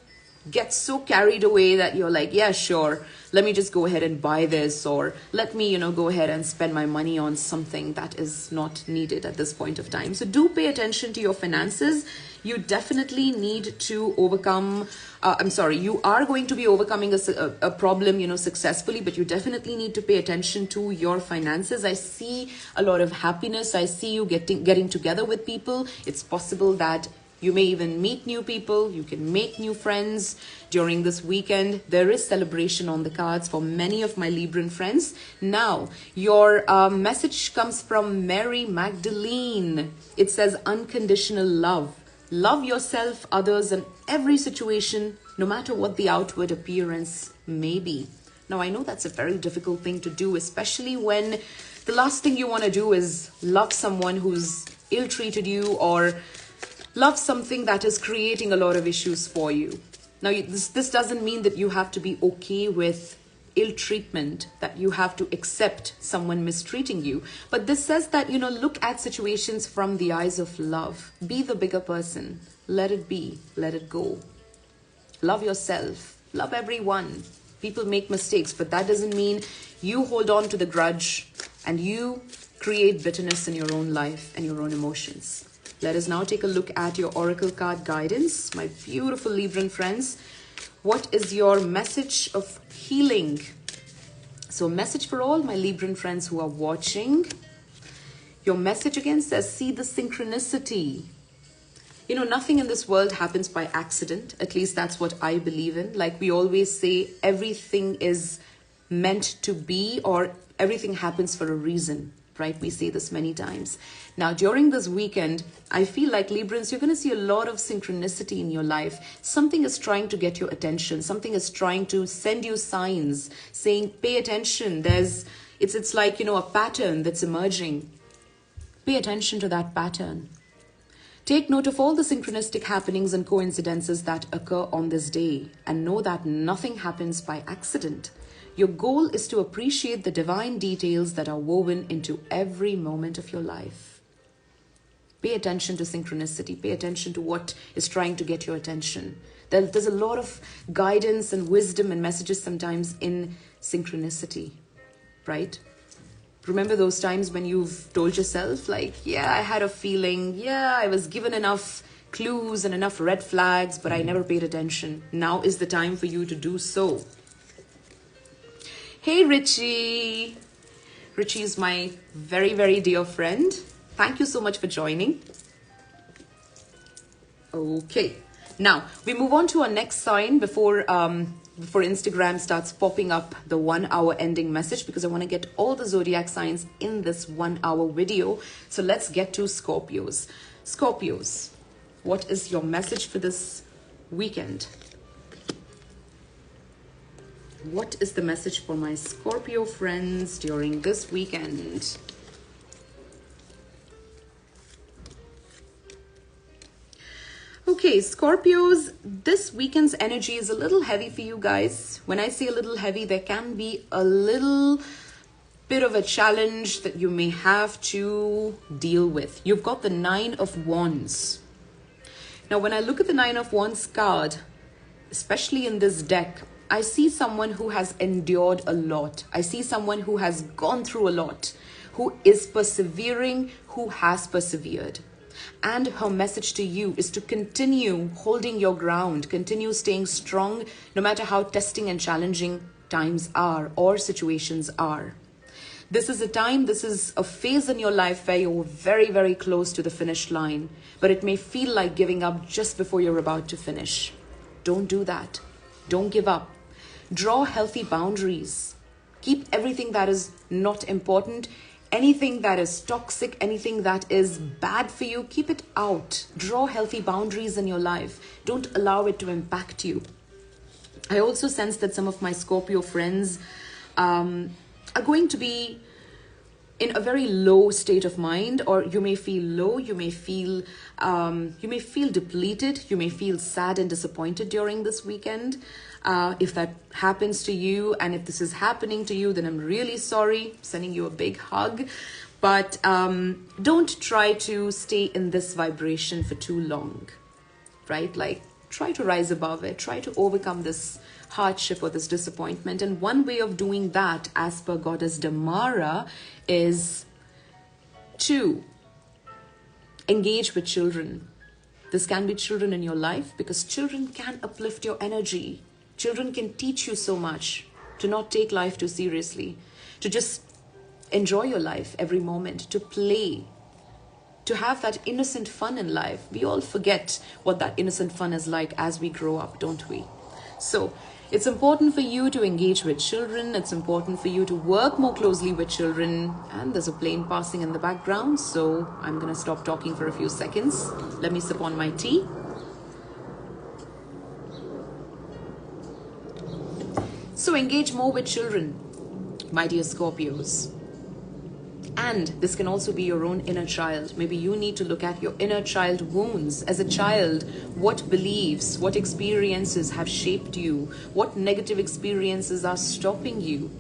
get so carried away that you're like, yeah, sure, let me just go ahead and buy this, or let me, go ahead and spend my money on something that is not needed at this point of time. So do pay attention to your finances. You definitely need to overcome, you are going to be overcoming a problem, successfully, but you definitely need to pay attention to your finances. I see a lot of happiness. I see you getting together with people. It's possible that you may even meet new people. You can make new friends during this weekend. There is celebration on the cards for many of my Libran friends. Now, your message comes from Mary Magdalene. It says unconditional love. Love yourself, others, and every situation, no matter what the outward appearance may be. Now, I know that's a very difficult thing to do, especially when the last thing you want to do is love someone who's ill-treated you, or love something that is creating a lot of issues for you. Now, this doesn't mean that you have to be okay with ill treatment, that you have to accept someone mistreating you. But this says that, look at situations from the eyes of love. Be the bigger person. Let it be. Let it go. Love yourself. Love everyone. People make mistakes, but that doesn't mean you hold on to the grudge and you create bitterness in your own life and your own emotions. Let us now take a look at your oracle card guidance, my beautiful Libran friends. What is your message of healing? So, message for all my Libran friends who are watching. Your message again says, see the synchronicity. Nothing in this world happens by accident. At least that's what I believe in. Like we always say, everything is meant to be, or everything happens for a reason. Right? We say this many times. Now, during this weekend, I feel like Librans, you're going to see a lot of synchronicity in your life. Something is trying to get your attention. Something is trying to send you signs saying, pay attention. It's like, a pattern that's emerging. Pay attention to that pattern. Take note of all the synchronistic happenings and coincidences that occur on this day, and know that nothing happens by accident. Your goal is to appreciate the divine details that are woven into every moment of your life. Pay attention to synchronicity. Pay attention to what is trying to get your attention. There's a lot of guidance and wisdom and messages sometimes in synchronicity, right? Remember those times when you've told yourself, like, yeah, I had a feeling, yeah, I was given enough clues and enough red flags, but I never paid attention. Now is the time for you to do so. Hey, Richie. Richie is my very, very dear friend. Thank you so much for joining. Okay. Now, we move on to our next sign before Instagram starts popping up the 1 hour ending message, because I want to get all the zodiac signs in this 1 hour video. So let's get to Scorpios. Scorpios, what is your message for this weekend? What is the message for my Scorpio friends during this weekend? Okay, Scorpios, this weekend's energy is a little heavy for you guys. When I say a little heavy, there can be a little bit of a challenge that you may have to deal with. You've got the 9 of Wands. Now, when I look at the 9 of Wands card, especially in this deck, I see someone who has endured a lot. I see someone who has gone through a lot, who is persevering, who has persevered. And her message to you is to continue holding your ground, continue staying strong, no matter how testing and challenging times are or situations are. This is a phase in your life where you're very, very close to the finish line, but it may feel like giving up just before you're about to finish. Don't do that. Don't give up. Draw healthy boundaries. Keep everything that is not important, anything that is toxic, anything that is bad for you, keep it out. Draw healthy boundaries in your life. Don't allow it to impact you. I also sense that some of my Scorpio friends are going to be in a very low state of mind, or you may feel low, you may feel depleted, you may feel sad and disappointed during this weekend. If that happens to you, and if this is happening to you, then I'm really sorry. Sending you a big hug. But don't try to stay in this vibration for too long, right? Like, try to rise above it. Try to overcome this hardship or this disappointment. And one way of doing that, as per Goddess Damara, is to engage with children. This can be children in your life, because children can uplift your energy. Children can teach you so much, to not take life too seriously, to just enjoy your life every moment, to play, to have that innocent fun in life. We all forget what that innocent fun is like as we grow up, don't we? So it's important for you to engage with children. It's important for you to work more closely with children. And there's a plane passing in the background, so I'm going to stop talking for a few seconds. Let me sip on my tea. So engage more with children, my dear Scorpios. And this can also be your own inner child. Maybe you need to look at your inner child wounds. As a child, what beliefs, what experiences have shaped you? What negative experiences are stopping you?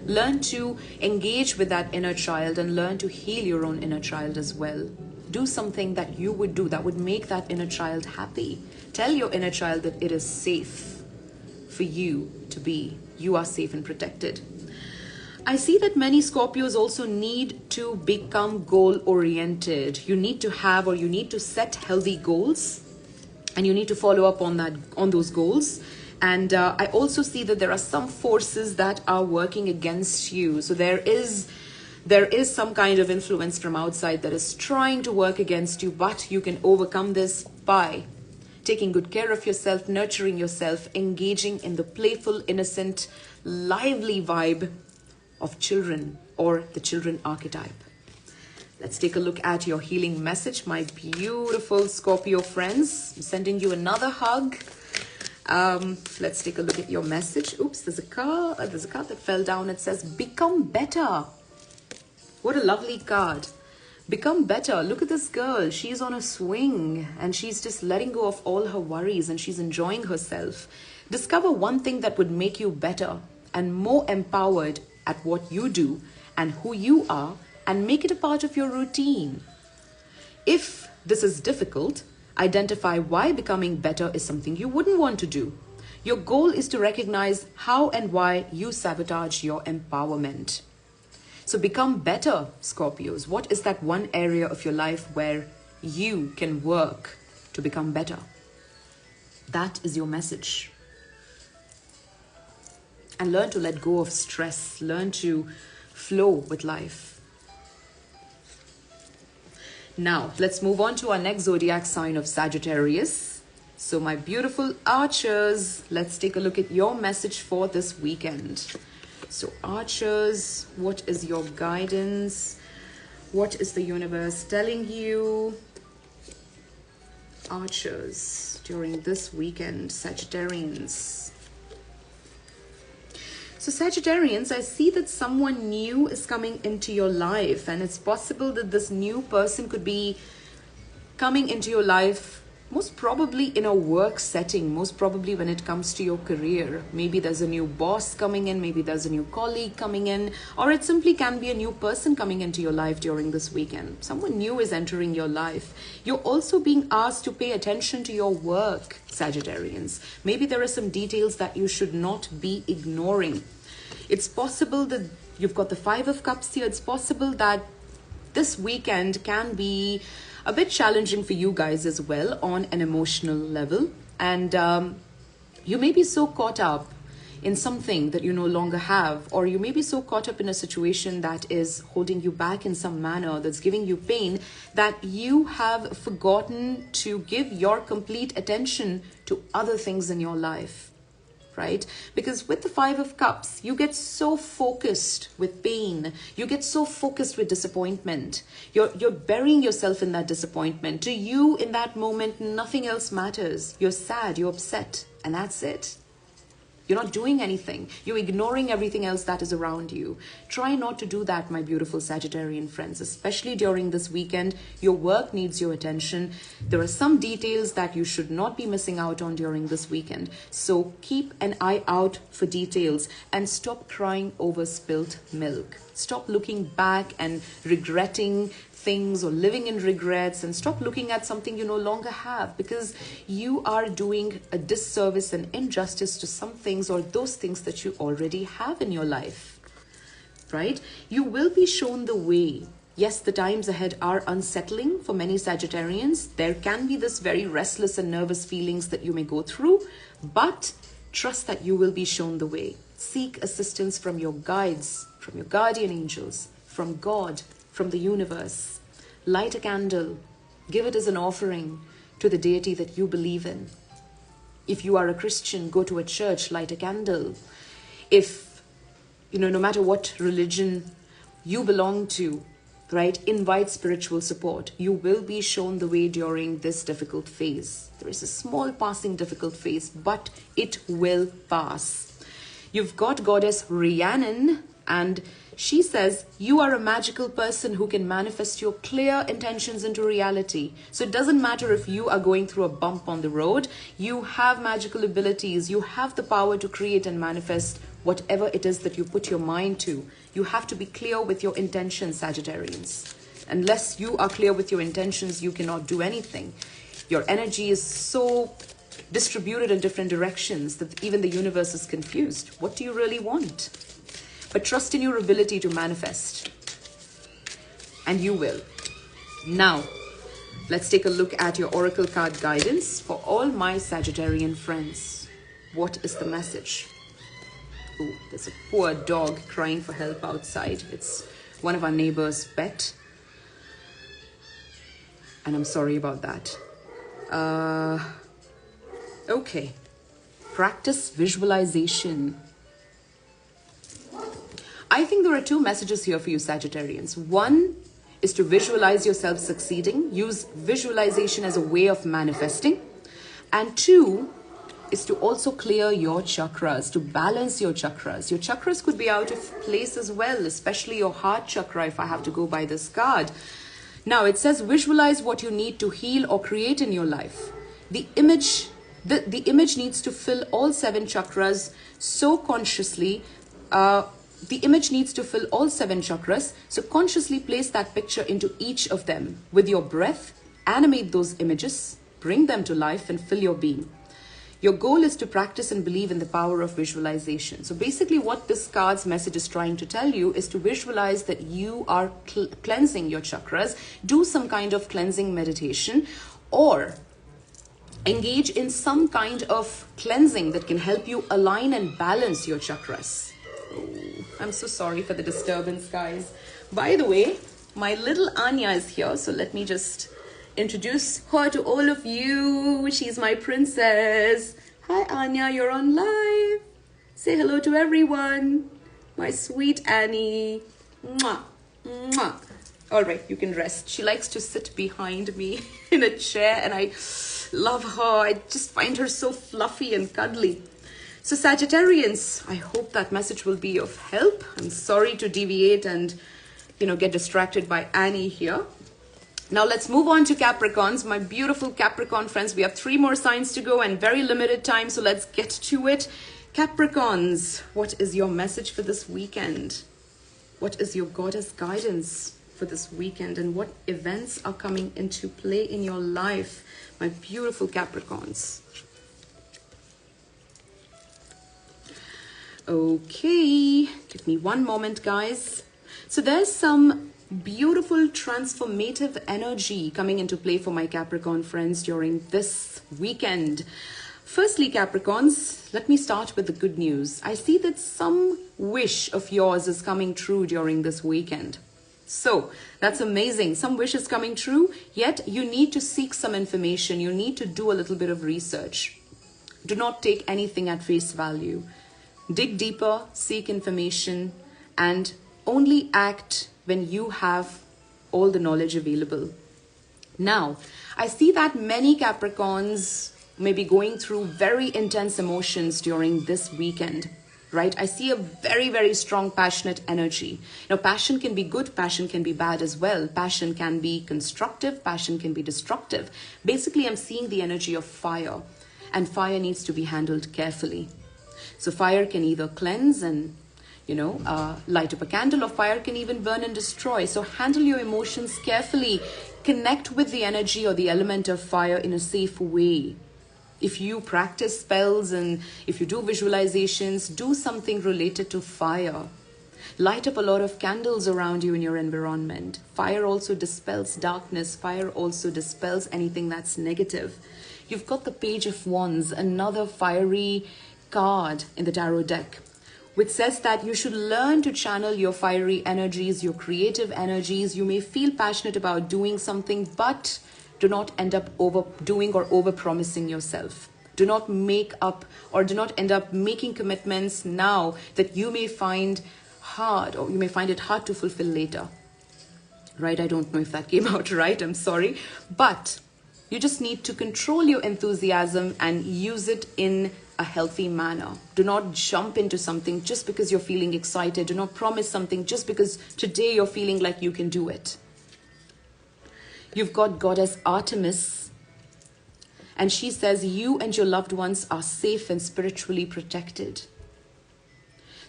Learn to engage with that inner child and learn to heal your own inner child as well. Do something that you would do that would make that inner child happy. Tell your inner child that it is safe for you to be. You are safe and protected. I see that many Scorpios also need to become goal-oriented. You need to have, or you need to set healthy goals, and you need to follow up on those goals. And I also see that there are some forces that are working against you. So there is some kind of influence from outside that is trying to work against you, but you can overcome this by taking good care of yourself, nurturing yourself, engaging in the playful, innocent, lively vibe of children, or the children archetype. Let's take a look at your healing message, my beautiful Scorpio friends. I'm sending you another hug. Let's take a look at your message. Oops, there's a card that fell down. It says, become better. What a lovely card. Become better. Look at this girl. She's on a swing and she's just letting go of all her worries and she's enjoying herself. Discover one thing that would make you better and more empowered at what you do and who you are, and make it a part of your routine. If this is difficult, identify why becoming better is something you wouldn't want to do. Your goal is to recognize how and why you sabotage your empowerment. So become better, Scorpios. What is that one area of your life where you can work to become better? That is your message. And learn to let go of stress. Learn to flow with life. Now, let's move on to our next zodiac sign of Sagittarius. So my beautiful Archers, let's take a look at your message for this weekend. So Archers, what is your guidance? What is the universe telling you? Archers, during this weekend, Sagittarians. So Sagittarians, I see that someone new is coming into your life, and it's possible that this new person could be coming into your life most probably in a work setting, most probably when it comes to your career. Maybe there's a new boss coming in, maybe there's a new colleague coming in, or it simply can be a new person coming into your life during this weekend. Someone new is entering your life. You're also being asked to pay attention to your work, Sagittarians. Maybe there are some details that you should not be ignoring. It's possible that you've got the Five of Cups here. It's possible that this weekend can be a bit challenging for you guys as well on an emotional level. And you may be so caught up in something that you no longer have, or you may be so caught up in a situation that is holding you back in some manner, that's giving you pain, that you have forgotten to give your complete attention to other things in your life. Right? Because with the Five of Cups, you get so focused with pain. You get so focused with disappointment. You're burying yourself in that disappointment. To you, in that moment, nothing else matters. You're sad, you're upset, and that's it. You're not doing anything. You're ignoring everything else that is around you. Try not to do that, my beautiful Sagittarian friends, especially during this weekend. Your work needs your attention. There are some details that you should not be missing out on during this weekend. So keep an eye out for details and stop crying over spilt milk. Stop looking back and regretting things or living in regrets, and stop looking at something you no longer have, because you are doing a disservice and injustice to some things or those things that you already have in your life, right? You will be shown the way. Yes, the times ahead are unsettling for many Sagittarians. There can be this very restless and nervous feelings that you may go through, but trust that you will be shown the way. Seek assistance from your guides, from your guardian angels, from God, from the universe. Light a candle, give it as an offering to the deity that you believe in. If you are a Christian, go to a church, light a candle. If, no matter what religion you belong to, right, invite spiritual support. You will be shown the way during this difficult phase. There is a small passing difficult phase, but it will pass. You've got goddess Rhiannon, and she says you are a magical person who can manifest your clear intentions into reality. So it doesn't matter if you are going through a bump on the road. You have magical abilities. You have the power to create and manifest whatever it is that you put your mind to. You have to be clear with your intentions, Sagittarians. Unless you are clear with your intentions, you cannot do anything. Your energy is so distributed in different directions that even the universe is confused. What do you really want? But trust in your ability to manifest. And you will. Now, let's take a look at your oracle card guidance for all my Sagittarian friends. What is the message? Oh, there's a poor dog crying for help outside. It's one of our neighbors' pet. And I'm sorry about that. Okay. Practice visualization. I think there are two messages here for you, Sagittarians. One is to visualize yourself succeeding. Use visualization as a way of manifesting. And two is to also clear your chakras, to balance your chakras. Your chakras could be out of place as well, especially your heart chakra, if I have to go by this card. Now, it says visualize what you need to heal or create in your life. The image needs to fill all 7 chakras so consciously. The image needs to fill all 7 chakras, so consciously place that picture into each of them. With your breath, animate those images, bring them to life and fill your being. Your goal is to practice and believe in the power of visualization. So basically what this card's message is trying to tell you is to visualize that you are cleansing your chakras, do some kind of cleansing meditation, or engage in some kind of cleansing that can help you align and balance your chakras. Oh, I'm so sorry for the disturbance, guys. By the way, my little Anya is here, so let me just introduce her to all of you. She's my princess. Hi, Anya, you're on live. Say hello to everyone. My sweet Annie. Mwah, mwah. All right, you can rest. She likes to sit behind me in a chair, and I love her. I just find her so fluffy and cuddly. So Sagittarians, I hope that message will be of help. I'm sorry to deviate and, get distracted by Annie here. Now let's move on to Capricorns. My beautiful Capricorn friends, we have 3 more signs to go and very limited time, so let's get to it. Capricorns, what is your message for this weekend? What is your goddess guidance for this weekend, and what events are coming into play in your life, my beautiful Capricorns? Okay, give me one moment, guys. So there's some beautiful transformative energy coming into play for my Capricorn friends during this weekend. Firstly, Capricorns, let me start with the good news. I see that some wish of yours is coming true during this weekend. So that's amazing. Some wish is coming true, yet you need to seek some information. You need to do a little bit of research. Do not take anything at face value. Dig deeper, seek information, and only act when you have all the knowledge available. Now, I see that many Capricorns may be going through very intense emotions during this weekend, right? I see a very, very strong passionate energy. Now, passion can be good, passion can be bad as well. Passion can be constructive, passion can be destructive. Basically, I'm seeing the energy of fire, and fire needs to be handled carefully. So fire can either cleanse and, light up a candle, or fire can even burn and destroy. So handle your emotions carefully. Connect with the energy or the element of fire in a safe way. If you practice spells and if you do visualizations, do something related to fire. Light up a lot of candles around you in your environment. Fire also dispels darkness. Fire also dispels anything that's negative. You've got the Page of Wands, another fiery card in the tarot deck, which says that you should learn to channel your fiery energies, your creative energies. You may feel passionate about doing something, but do not end up overdoing or over-promising yourself. Do not make up or do not end up making commitments now that you may find hard, or you may find it hard to fulfill later. Right? I don't know if that came out right. I'm sorry. But you just need to control your enthusiasm and use it in a healthy manner. Do not jump into something just because you're feeling excited. Do not promise something just because today you're feeling like you can do it. You've got Goddess Artemis, and she says you and your loved ones are safe and spiritually protected.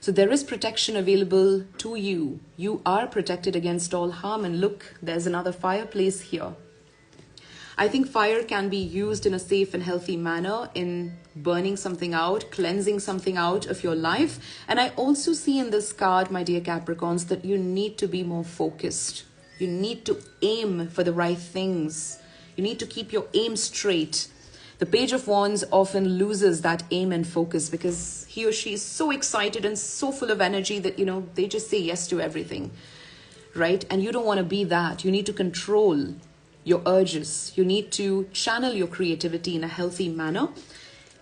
So there is protection available to you. You are protected against all harm. And look, there's another fireplace here. I think fire can be used in a safe and healthy manner in burning something out, cleansing something out of your life. And I also see in this card, my dear Capricorns, that you need to be more focused. You need to aim for the right things. You need to keep your aim straight. The Page of Wands often loses that aim and focus because he or she is so excited and so full of energy that, they just say yes to everything, right? And you don't want to be that. You need to control your urges. You need to channel your creativity in a healthy manner.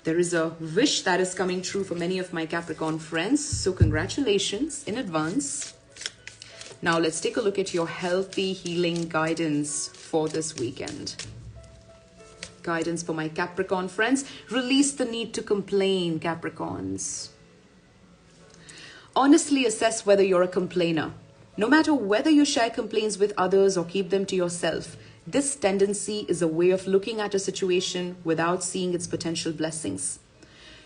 There is a wish that is coming true for many of my Capricorn friends. So congratulations in advance. Now let's take a look at your healthy healing guidance for this weekend. Guidance for my Capricorn friends. Release the need to complain, Capricorns. Honestly assess whether you're a complainer. No matter whether you share complaints with others or keep them to yourself, this tendency is a way of looking at a situation without seeing its potential blessings.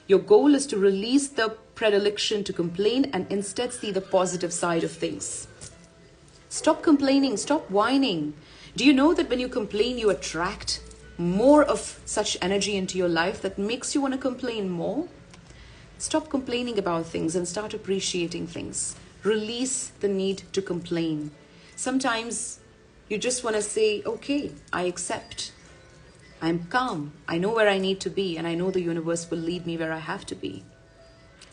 Your goal is to release the predilection to complain and instead see the positive side of things. Stop complaining, stop whining. Do you know that when you complain, you attract more of such energy into your life that makes you want to complain more? Stop complaining about things and start appreciating things. Release the need to complain. Sometimes you just want to say, okay, I accept. I'm calm. I know where I need to be, and I know the universe will lead me where I have to be.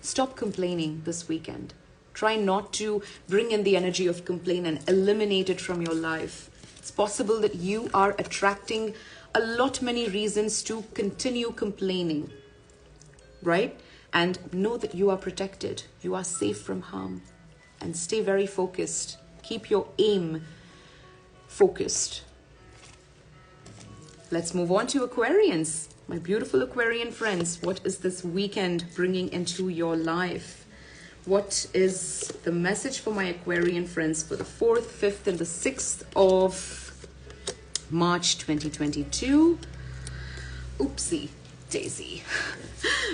Stop complaining this weekend. Try not to bring in the energy of complaint and eliminate it from your life. It's possible that you are attracting a lot many reasons to continue complaining, right? And know that you are protected. You are safe from harm. And stay very focused. Keep your aim focused. Let's move on to Aquarians. My beautiful Aquarian friends, what is this weekend bringing into your life? What is the message for my Aquarian friends for the 4th, 5th, and the 6th of March 2022? Oopsie daisy.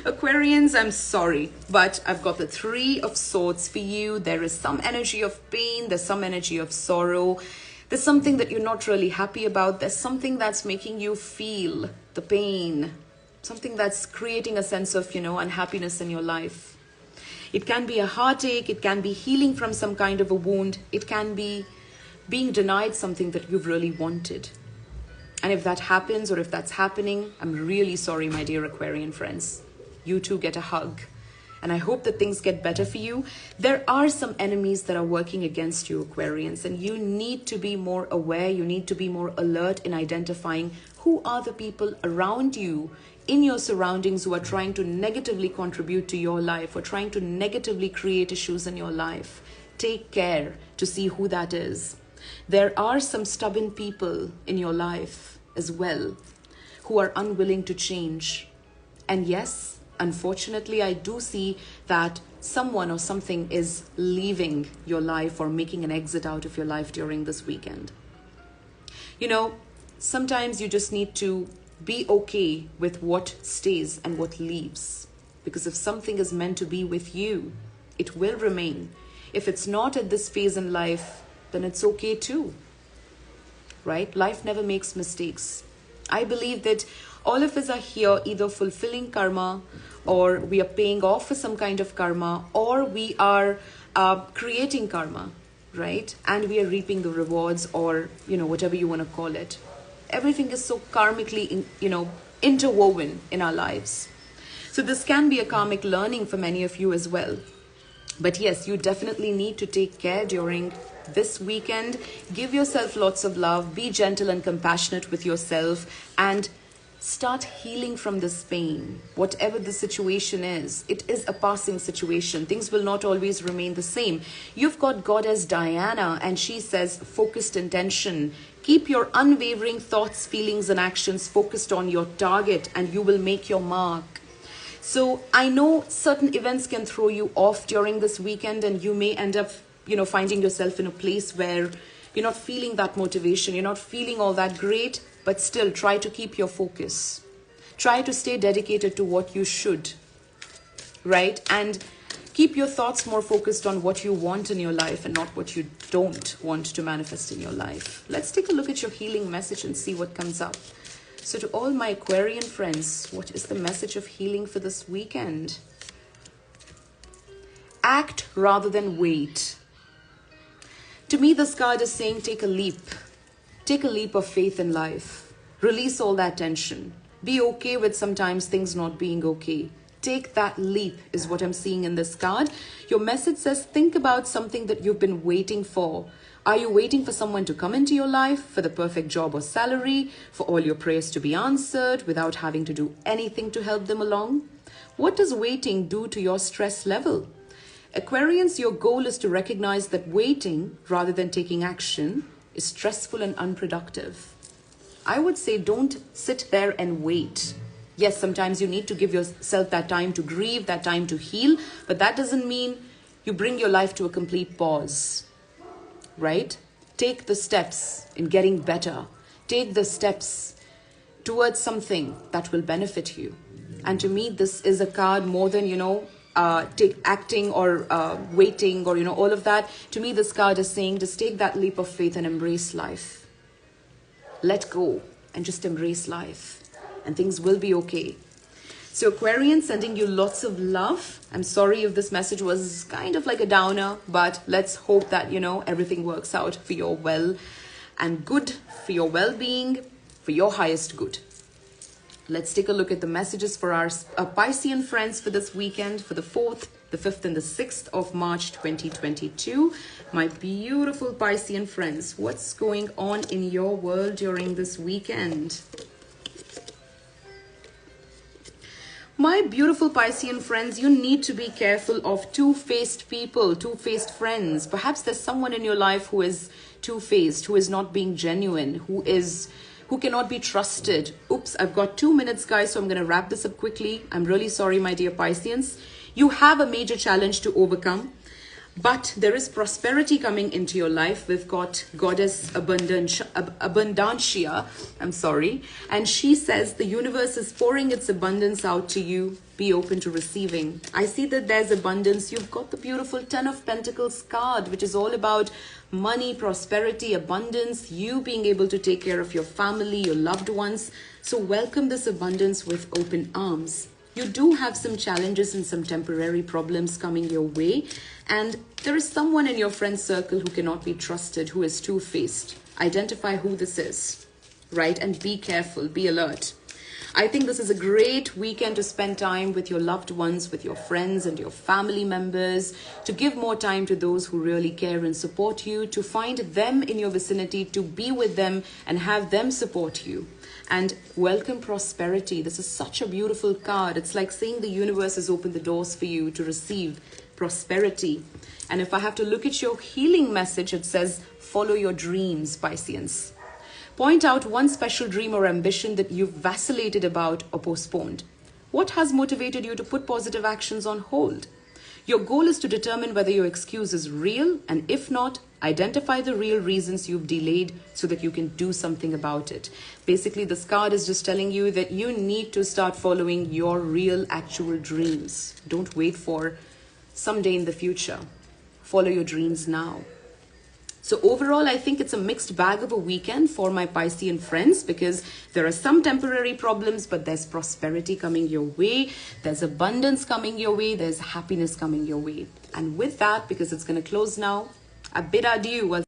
Aquarians, I'm sorry, but I've got the 3 of Swords for you. There is some energy of pain. There's some energy of sorrow. There's something that you're not really happy about. There's something that's making you feel the pain. Something that's creating a sense of, unhappiness in your life. It can be a heartache. It can be healing from some kind of a wound. It can be being denied something that you've really wanted. And if that happens or if that's happening, I'm really sorry, my dear Aquarian friends. You too get a hug. And I hope that things get better for you. There are some enemies that are working against you, Aquarians, and you need to be more aware. You need to be more alert in identifying who are the people around you in your surroundings who are trying to negatively contribute to your life or trying to negatively create issues in your life. Take care to see who that is. There are some stubborn people in your life as well who are unwilling to change. And yes, unfortunately, I do see that someone or something is leaving your life or making an exit out of your life during this weekend. You know, sometimes you just need to be okay with what stays and what leaves. Because if something is meant to be with you, it will remain. If it's not at this phase in life, then it's okay too. Right? Life never makes mistakes. I believe that all of us are here either fulfilling karma, or we are paying off for some kind of karma, or we are creating karma, right? And we are reaping the rewards, or, whatever you want to call it. Everything is so karmically, interwoven in our lives. So this can be a karmic learning for many of you as well. But yes, you definitely need to take care during this weekend. Give yourself lots of love. Be gentle and compassionate with yourself. And start healing from this pain. Whatever the situation is, it is a passing situation. Things will not always remain the same. You've got Goddess Diana, and she says focused intention. Keep your unwavering thoughts, feelings, and actions focused on your target, and you will make your mark. So I know certain events can throw you off during this weekend, and you may end up, finding yourself in a place where you're not feeling that motivation, you're not feeling all that great, but still try to keep your focus. Try to stay dedicated to what you should, right? And keep your thoughts more focused on what you want in your life and not what you don't want to manifest in your life. Let's take a look at your healing message and see what comes up. So to all my Aquarian friends, what is the message of healing for this weekend? Act rather than wait. To me, this card is saying take a leap. Take a leap of faith in life. Release all that tension. Be okay with sometimes things not being okay. Take that leap is what I'm seeing in this card. Your message says think about something that you've been waiting for. Are you waiting for someone to come into your life, for the perfect job or salary, for all your prayers to be answered without having to do anything to help them along? What does waiting do to your stress level? Aquarians, your goal is to recognize that waiting rather than taking action is stressful and unproductive. I would say don't sit there and wait. Yes, sometimes you need to give yourself that time to grieve, that time to heal, but that doesn't mean you bring your life to a complete pause, right? Take the steps in getting better. Take the steps towards something that will benefit you. And to me, this is a card more than, acting or waiting or, all of that. To me, this card is saying just take that leap of faith and embrace life. Let go and just embrace life. And things will be okay. So Aquarian, sending you lots of love. I'm sorry if this message was kind of like a downer, but let's hope that, everything works out for your well and good, for your well-being, for your highest good. Let's take a look at the messages for our Piscean friends for this weekend, for the 4th, the 5th, and the 6th of March 2022. My beautiful Piscean friends, what's going on in your world during this weekend? My beautiful Piscean friends, you need to be careful of two-faced people, two-faced friends. Perhaps there's someone in your life who is two-faced, who is not being genuine, who cannot be trusted. Oops, I've got 2 minutes, guys, so I'm going to wrap this up quickly. I'm really sorry, my dear Pisceans. You have a major challenge to overcome, but there is prosperity coming into your life. We've got Goddess Abundantia, and she says the universe is pouring its abundance out to you. Be open to receiving. I see that there's abundance. You've got the beautiful 10 of Pentacles card, which is all about money, prosperity, abundance, you being able to take care of your family, your loved ones. So welcome this abundance with open arms. You do have some challenges and some temporary problems coming your way. And there is someone in your friend circle who cannot be trusted, who is two-faced. Identify who this is, right? And be careful, be alert. I think this is a great weekend to spend time with your loved ones, with your friends and your family members, to give more time to those who really care and support you, to find them in your vicinity, to be with them and have them support you. And welcome prosperity. This is such a beautiful card. It's like saying the universe has opened the doors for you to receive prosperity. And if I have to look at your healing message, it says, follow your dreams, Pisceans. Point out one special dream or ambition that you've vacillated about or postponed. What has motivated you to put positive actions on hold? Your goal is to determine whether your excuse is real, and if not, identify the real reasons you've delayed so that you can do something about it. Basically, this card is just telling you that you need to start following your real, actual dreams. Don't wait for someday in the future. Follow your dreams now. So overall, I think it's a mixed bag of a weekend for my Piscean friends, because there are some temporary problems, but there's prosperity coming your way. There's abundance coming your way. There's happiness coming your way. And with that, because it's going to close now, I bid adieu.